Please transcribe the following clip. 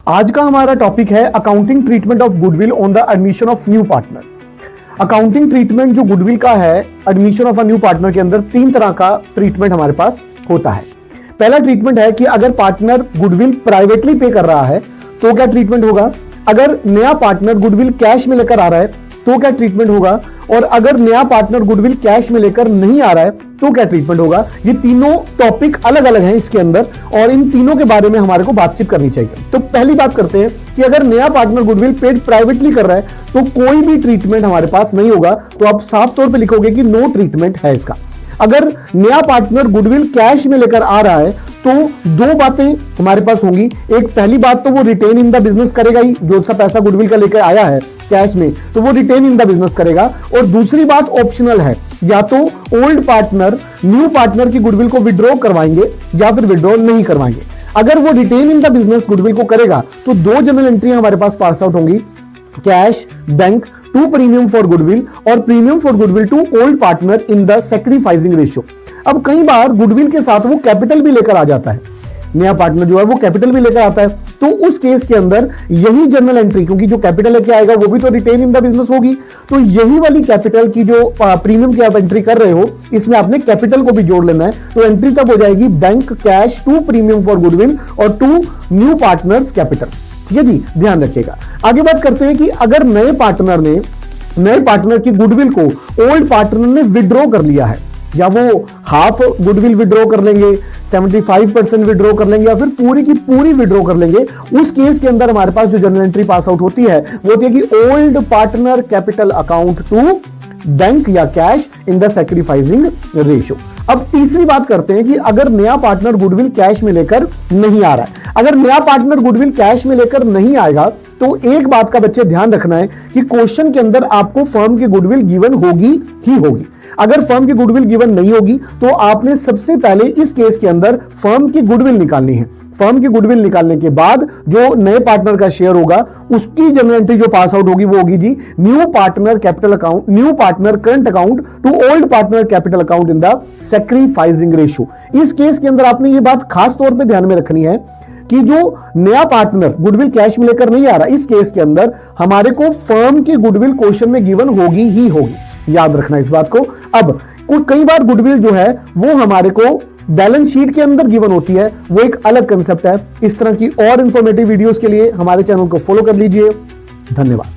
आज का हमारा टॉपिक है accounting treatment of goodwill on the admission of new partner. Accounting treatment जो गुडविल का है admission of a new partner के अंदर तीन तरह का ट्रीटमेंट हमारे पास होता है। पहला ट्रीटमेंट है कि अगर पार्टनर गुडविल प्राइवेटली पे कर रहा है तो क्या ट्रीटमेंट होगा, अगर नया पार्टनर गुडविल कैश में लेकर आ रहा है तो क्या ट्रीटमेंट होगा, और अगर नया पार्टनर गुडविल कैश में लेकर नहीं आ रहा है तो क्या ट्रीटमेंट होगा। ये तीनों टॉपिक अलग अलग हैं इसके अंदर और इन तीनों के बारे में हमारे को बातचीत करनी चाहिए। तो पहली बात करते हैं कि अगर नया पार्टनर गुडविल पेड प्राइवेटली कर रहा है तो कोई भी ट्रीटमेंट हमारे पास नहीं होगा, तो आप साफ तौर पे लिखोगे कि नो ट्रीटमेंट है इसका। अगर नया पार्टनर गुडविल कैश में लेकर आ रहा है तो दो बातें हमारे पास होंगी। एक पहली बात तो वो रिटेन इन द बिजनेस करेगा ही, जो सा पैसा गुडविल का लेकर आया है कैश में तो वो रिटेन इन द बिजनेस करेगा। और दूसरी बात ऑप्शनल है, या तो ओल्ड पार्टनर न्यू पार्टनर की गुडविल को विड्रॉ करवाएंगे या फिर विड्रॉ नहीं करवाएंगे। अगर वो retain in the business goodwill को करेगा तो दो जनरल एंट्री हमारे पास पास आउट होंगी, cash bank to premium for goodwill और premium for goodwill to old partner in the sacrificing ratio. अब कई बार गुडविल के साथ वो कैपिटल भी लेकर आ जाता है, नया पार्टनर जो है वो कैपिटल भी लेकर आता है, तो उस केस के अंदर यही जनरल एंट्री, क्योंकि जो कैपिटल लेके आएगा वो भी तो रिटेन इन द बिजनेस होगी, तो यही वाली कैपिटल की जो प्रीमियम की आप एंट्री कर रहे हो इसमें आपने कैपिटल को भी जोड़ लेना है। तो एंट्री तब हो जाएगी bank cash to premium for goodwill और टू न्यू पार्टनर्स कैपिटल। ठीक है जी, ध्यान रखिएगा। आगे बात करते हैं कि अगर नए पार्टनर की गुडविल को ओल्ड पार्टनर ने विड्रॉ कर लिया है, या वो हाफ गुडविल विड्रॉ कर लेंगे, 75% विड्रॉ कर लेंगे, या फिर पूरी की पूरी विड्रॉ कर लेंगे, उस केस के अंदर हमारे पास जो जनरल एंट्री पास आउट होती है वो होती है कि old partner capital account to bank या cash in the sacrificing ratio. अब तीसरी बात करते हैं कि अगर नया पार्टनर गुडविल कैश में लेकर नहीं आ रहा है, अगर नया पार्टनर गुडविल कैश में लेकर नहीं आएगा तो एक बात का बच्चे ध्यान रखना है कि क्वेश्चन के अंदर आपको फर्म की गुडविल गिवन होगी ही होगी। अगर फर्म की गुडविल गिवन नहीं होगी तो आपने सबसे पहले इस केस के अंदर फर्म की गुडविल निकालनी है। फर्म की गुडविल निकालने के बाद जो नए पार्टनर का शेयर होगा उसकी जनरल एंट्री जो पास आउट होगी वो होगी जी new partner capital account, new partner current account to old partner capital account in the sacrificing ratio. इस केस के अंदर आपने ये बात खास तौर पे ध्यान में रखनी है कि जो नया पार्टनर गुडविल कैश में लेकर नहीं आ रहा, इस केस के अंदर हमारे को फर्म की गुडविल क्वेश्चन में गिवन होगी ही होगी, याद रखना इस बात को। अब कई बार गुडविल जो है वो हमारे को बैलेंस शीट के अंदर गिवन होती है, वो एक अलग कंसेप्ट है। इस तरह की और इंफॉर्मेटिव वीडियोस के लिए हमारे चैनल को फॉलो कर लीजिए। धन्यवाद।